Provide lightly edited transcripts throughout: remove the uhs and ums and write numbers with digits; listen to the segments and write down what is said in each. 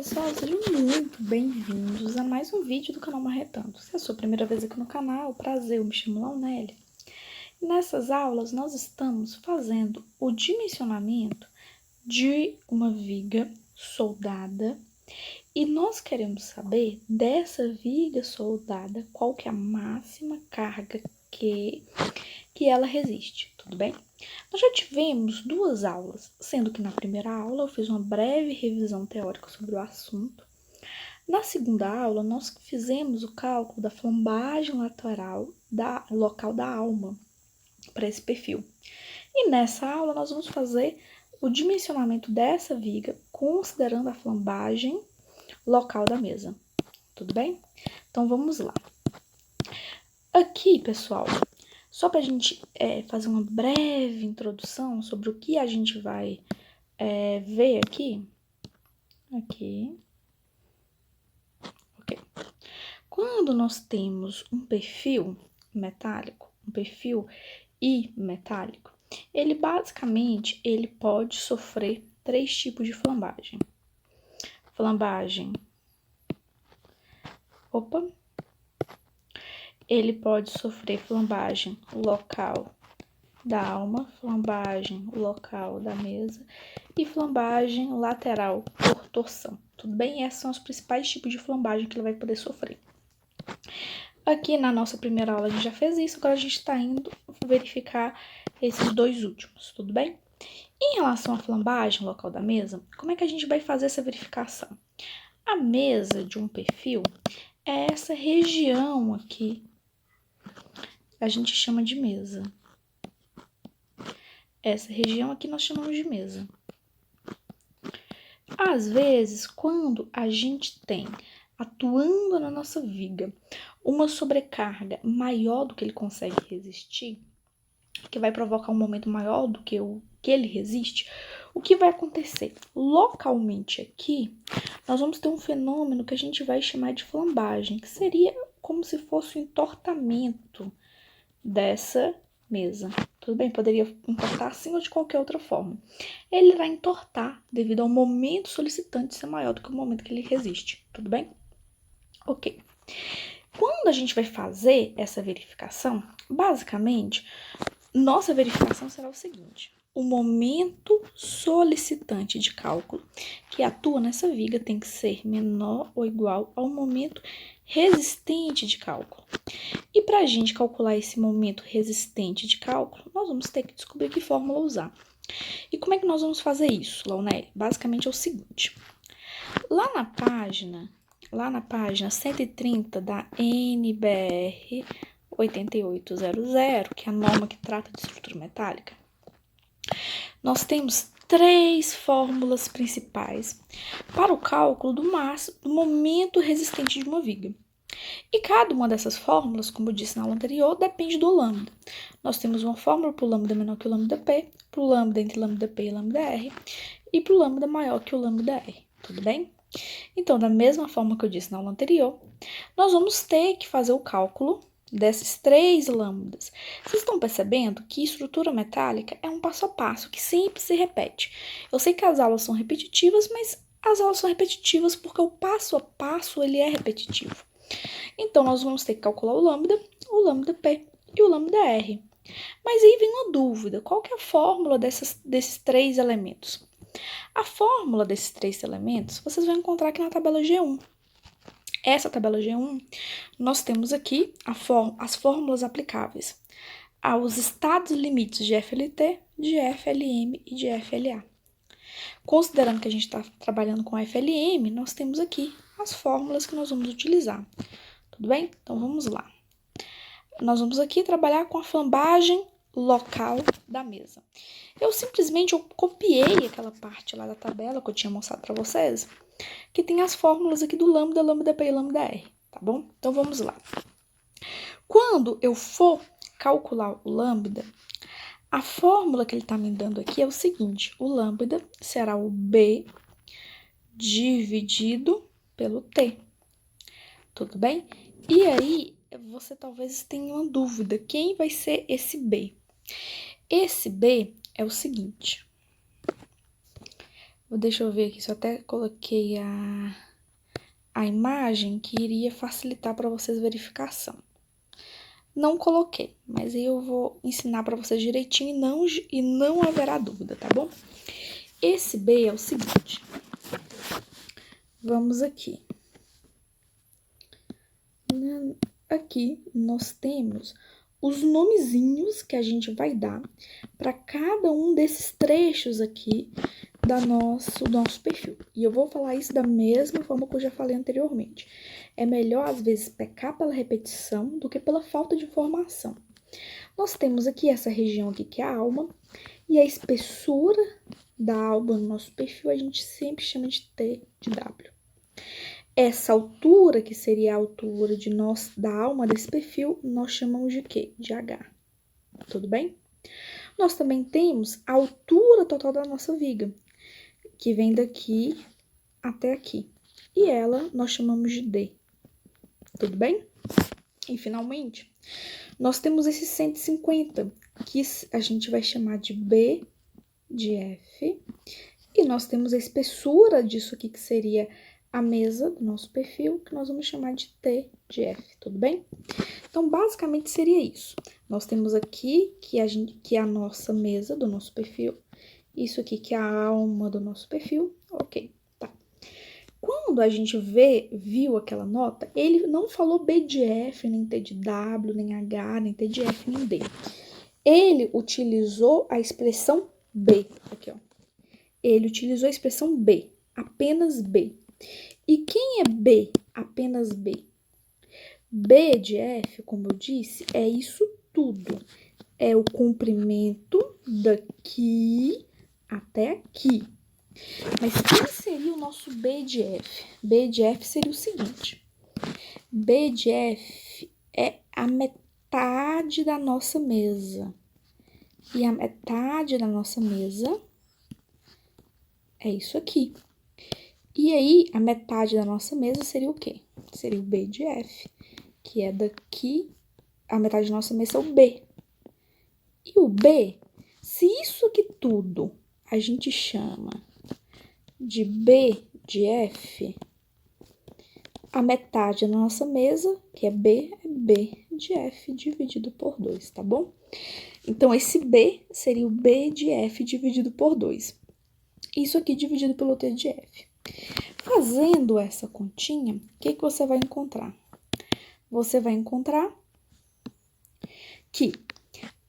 pessoal, sejam muito bem-vindos a mais um vídeo do canal Marretando. Se é a sua primeira vez aqui no canal, prazer, eu me chamo Launelli. Nessas aulas nós estamos fazendo o dimensionamento de uma viga soldada e nós queremos saber dessa viga soldada qual que é a máxima carga que ela resiste, tudo bem? Nós já tivemos duas aulas, sendo que na primeira aula eu fiz uma breve revisão teórica sobre o assunto. Na segunda aula, nós fizemos o cálculo da flambagem lateral local da alma para esse perfil. E nessa aula nós vamos fazer o dimensionamento dessa viga considerando a flambagem local da mesa, tudo bem? Então vamos lá. Aqui, pessoal, só para a gente fazer uma breve introdução sobre o que a gente vai ver aqui. Ok. Quando nós temos um perfil metálico, um perfil I metálico, ele basicamente pode sofrer três tipos de flambagem. Ele pode sofrer flambagem local da alma, flambagem local da mesa e flambagem lateral por torção. Tudo bem? Esses são os principais tipos de flambagem que ele vai poder sofrer. Aqui na nossa primeira aula a gente já fez isso, agora a gente está indo verificar esses dois últimos, tudo bem? Em relação à flambagem local da mesa, como é que a gente vai fazer essa verificação? A mesa de um perfil é essa região aqui, a gente chama de mesa. Essa região aqui nós chamamos de mesa. Às vezes, quando a gente tem, atuando na nossa viga, uma sobrecarga maior do que ele consegue resistir, que vai provocar um momento maior do que o que ele resiste, o que vai acontecer? Localmente aqui, nós vamos ter um fenômeno que a gente vai chamar de flambagem, que seria como se fosse um entortamento dessa mesa. Tudo bem? Poderia entortar assim ou de qualquer outra forma. Ele vai entortar devido ao momento solicitante ser maior do que o momento que ele resiste. Tudo bem? Ok. Quando a gente vai fazer essa verificação, basicamente, nossa verificação será o seguinte: o momento solicitante de cálculo que atua nessa viga tem que ser menor ou igual ao momento resistente de cálculo. E para a gente calcular esse momento resistente de cálculo, nós vamos ter que descobrir que fórmula usar. E como é que nós vamos fazer isso, Launelli? Basicamente é o seguinte: lá na página 130 da NBR 8800, que é a norma que trata de estrutura metálica, nós temos três fórmulas principais para o cálculo do momento resistente de uma viga. E cada uma dessas fórmulas, como eu disse na aula anterior, depende do lambda. Nós temos uma fórmula para o lambda menor que o lambda P, para o lambda entre lambda P e lambda R, e para o lambda maior que o lambda R, tudo bem? Então, da mesma forma que eu disse na aula anterior, nós vamos ter que fazer o cálculo desses três lambdas. Vocês estão percebendo que estrutura metálica é um passo a passo, que sempre se repete. Eu sei que as aulas são repetitivas, mas as aulas são repetitivas porque o passo a passo ele é repetitivo. Então, nós vamos ter que calcular o lambda P e o lambda R. Mas aí vem uma dúvida: qual que é a fórmula desses três elementos? A fórmula desses três elementos vocês vão encontrar aqui na tabela G1. Essa tabela G1, nós temos aqui as fórmulas aplicáveis aos estados limites de FLT, de FLM e de FLA. Considerando que a gente está trabalhando com FLM, nós temos aqui as fórmulas que nós vamos utilizar. Tudo bem? Então, vamos lá. Nós vamos aqui trabalhar com a flambagem local da mesa. Eu simplesmente copiei aquela parte lá da tabela que eu tinha mostrado para vocês, que tem as fórmulas aqui do lambda, lambda P e lambda R, tá bom? Então, vamos lá. Quando eu for calcular o lambda, a fórmula que ele está me dando aqui é o seguinte: o lambda será o B dividido pelo T. Tudo bem? E aí, você talvez tenha uma dúvida: quem vai ser esse B? Esse B é o seguinte: Deixa eu ver aqui, se eu até coloquei a imagem que iria facilitar para vocês a verificação. Não coloquei, mas aí eu vou ensinar para vocês direitinho e não haverá dúvida, tá bom? Esse B é o seguinte. Vamos aqui. Aqui nós temos os nomezinhos que a gente vai dar para cada um desses trechos aqui do nosso perfil. E eu vou falar isso da mesma forma que eu já falei anteriormente. É melhor, às vezes, pecar pela repetição do que pela falta de informação. Nós temos aqui essa região aqui que é a alma, e a espessura da alma no nosso perfil a gente sempre chama de T de W. Essa altura, que seria a altura da alma desse perfil, nós chamamos de quê? De H. Tudo bem? Nós também temos a altura total da nossa viga, que vem daqui até aqui. E ela nós chamamos de D. Tudo bem? E, finalmente, nós temos esse 150, que a gente vai chamar de B de F. E nós temos a espessura disso aqui, que seria a mesa do nosso perfil, que nós vamos chamar de T de F, tudo bem? Então, basicamente, seria isso. Nós temos aqui que é a nossa mesa do nosso perfil, isso aqui que é a alma do nosso perfil, ok, tá. Quando a gente viu aquela nota, ele não falou B de F, nem T de W, nem H, nem T de F, nem D. Ele utilizou a expressão B, aqui, ó. Ele utilizou a expressão B, apenas B. E quem é B? Apenas B. B de F, como eu disse, é isso tudo. É o comprimento daqui até aqui. Mas quem seria o nosso B de F? B de F seria o seguinte. B de F é a metade da nossa mesa. E a metade da nossa mesa é isso aqui. E aí, a metade da nossa mesa seria o quê? Seria o B de F, que é daqui, a metade da nossa mesa é o B. E o B, se isso aqui tudo a gente chama de B de F, a metade da nossa mesa, que é B de F dividido por 2, tá bom? Então, esse B seria o B de F dividido por 2. Isso aqui dividido pelo T de F. Fazendo essa continha, o que você vai encontrar? Você vai encontrar que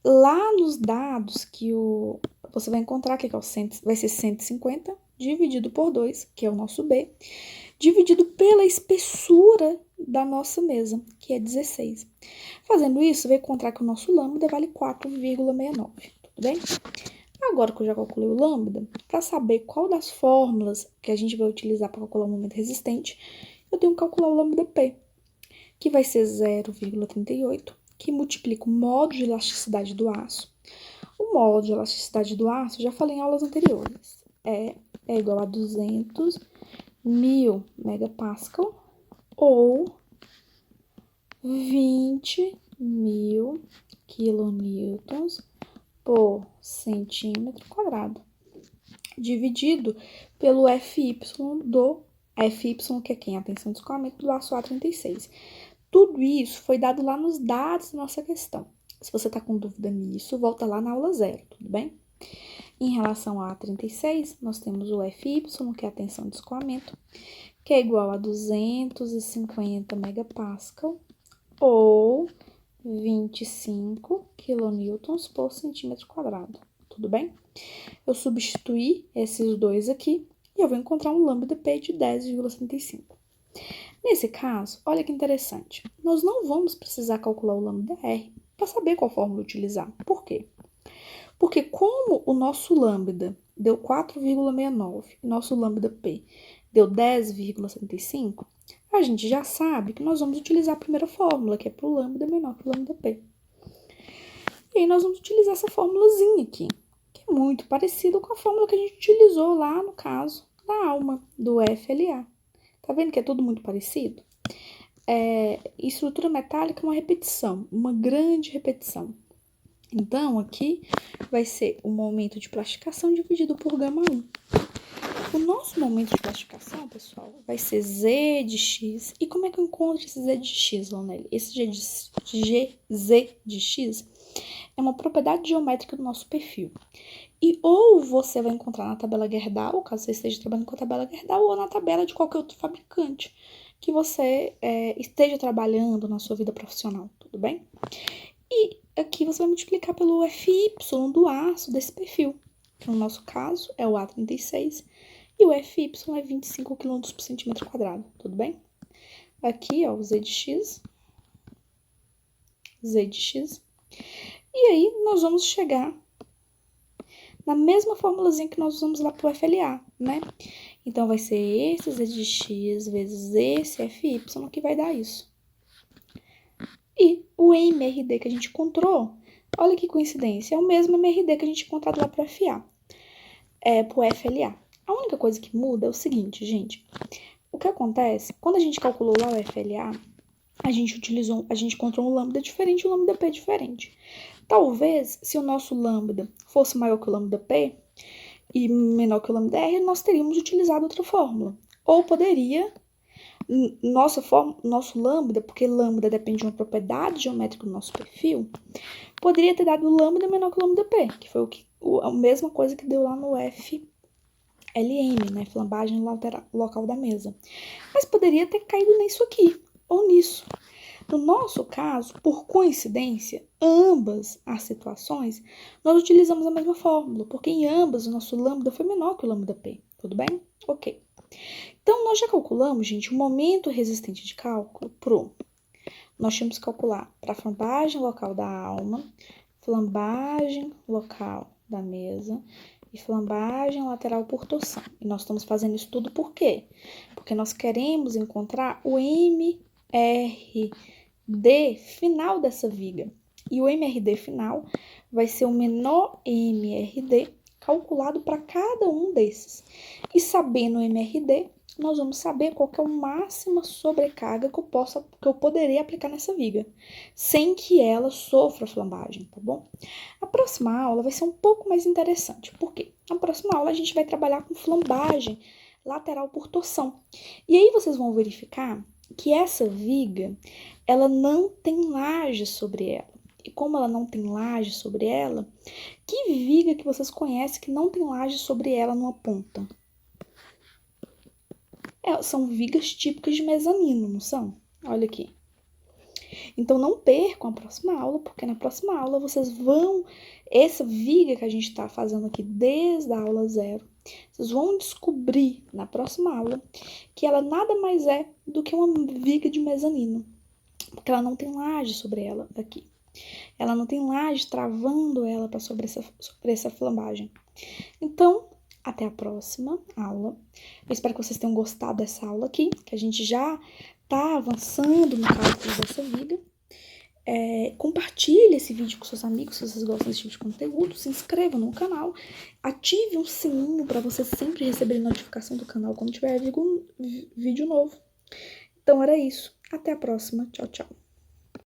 lá nos dados você vai encontrar que vai ser 150 dividido por 2, que é o nosso B, dividido pela espessura da nossa mesa, que é 16. Fazendo isso, você vai encontrar que o nosso lambda vale 4,69, tudo bem? Agora que eu já calculei o lambda, para saber qual das fórmulas que a gente vai utilizar para calcular o momento resistente, eu tenho que calcular o lambda P, que vai ser 0,38, que multiplica o módulo de elasticidade do aço. O módulo de elasticidade do aço, já falei em aulas anteriores, é igual a 200.000 megapascal ou 20.000 quilonewtons por centímetro quadrado, dividido pelo FY que é quem? A tensão de escoamento do aço A36. Tudo isso foi dado lá nos dados da nossa questão. Se você está com dúvida nisso, volta lá na aula 0, tudo bem? Em relação a A36, nós temos o FY, que é a tensão de escoamento, que é igual a 250 megapascal ou 25 quilonewtons por centímetro quadrado, tudo bem? Eu substituí esses dois aqui e eu vou encontrar um lambda P de 10,75. Nesse caso, olha que interessante, nós não vamos precisar calcular o lambda R para saber qual fórmula utilizar. Por quê? Porque como o nosso lambda deu 4,69 e nosso lambda P deu 10,75, a gente já sabe que nós vamos utilizar a primeira fórmula, que é para o lambda menor que o lambda P. E aí nós vamos utilizar essa fórmulazinha aqui, que é muito parecido com a fórmula que a gente utilizou lá no caso da alma, do FLA. Tá vendo que é tudo muito parecido? Estrutura metálica é uma repetição, uma grande repetição. Então, aqui vai ser o momento de plastificação dividido por γ1. O nosso momento de classificação, pessoal, vai ser Z de X. E como é que eu encontro esse Z de X, Lonelli? Esse Z de X é uma propriedade geométrica do nosso perfil. E ou você vai encontrar na tabela Gerdau, caso você esteja trabalhando com a tabela Gerdau, ou na tabela de qualquer outro fabricante que você esteja trabalhando na sua vida profissional, tudo bem? E aqui você vai multiplicar pelo FY do aço desse perfil, que no nosso caso é o A36, e o FY é 25 kg por centímetro quadrado, tudo bem? Aqui, ó, o Z de X. E aí, nós vamos chegar na mesma formulazinha que nós usamos lá pro FLA, né? Então, vai ser esse Z de X vezes esse FY que vai dar isso. E o MRD que a gente encontrou, olha que coincidência, é o mesmo MRD que a gente encontrou lá pro FA, pro FLA. A única coisa que muda é o seguinte, gente. O que acontece, quando a gente calculou lá o FLA, a gente encontrou um lambda diferente e um lambda P diferente. Talvez, se o nosso lambda fosse maior que o lambda P e menor que o lambda R, nós teríamos utilizado outra fórmula. Ou poderia, nosso lambda, porque lambda depende de uma propriedade geométrica do nosso perfil, poderia ter dado lambda menor que o lambda P, que foi a mesma coisa que deu lá no FLM, né? Flambagem local da mesa. Mas poderia ter caído nisso aqui, ou nisso. No nosso caso, por coincidência, ambas as situações, nós utilizamos a mesma fórmula, porque em ambas o nosso lambda foi menor que o lambda P, tudo bem? Ok. Então, nós já calculamos, gente, o momento resistente de cálculo nós tínhamos que calcular para a flambagem local da alma, flambagem local da mesa e flambagem lateral por torção. E nós estamos fazendo isso tudo por quê? Porque nós queremos encontrar o MRD final dessa viga. E o MRD final vai ser o menor MRD calculado para cada um desses. E sabendo o MRD, nós vamos saber qual que é a máxima sobrecarga que eu poderia aplicar nessa viga, sem que ela sofra flambagem, tá bom? A próxima aula vai ser um pouco mais interessante. Por quê? Na próxima aula a gente vai trabalhar com flambagem lateral por torção. E aí vocês vão verificar que essa viga, ela não tem laje sobre ela. E como ela não tem laje sobre ela, que viga que vocês conhecem que não tem laje sobre ela numa ponta? São vigas típicas de mezanino, não são? Olha aqui. Então, não percam a próxima aula, porque na próxima aula vocês vão... Essa viga que a gente está fazendo aqui desde a aula 0, vocês vão descobrir na próxima aula que ela nada mais é do que uma viga de mezanino, porque ela não tem laje sobre ela aqui. Ela não tem laje travando ela sobre essa flambagem. Então, até a próxima aula. Eu espero que vocês tenham gostado dessa aula aqui, que a gente já está avançando no cálculo dessa viga. Compartilhe esse vídeo com seus amigos se vocês gostam desse tipo de conteúdo. Se inscreva no canal. Ative um sininho para você sempre receber notificação do canal quando tiver vídeo novo. Então era isso. Até a próxima. Tchau, tchau.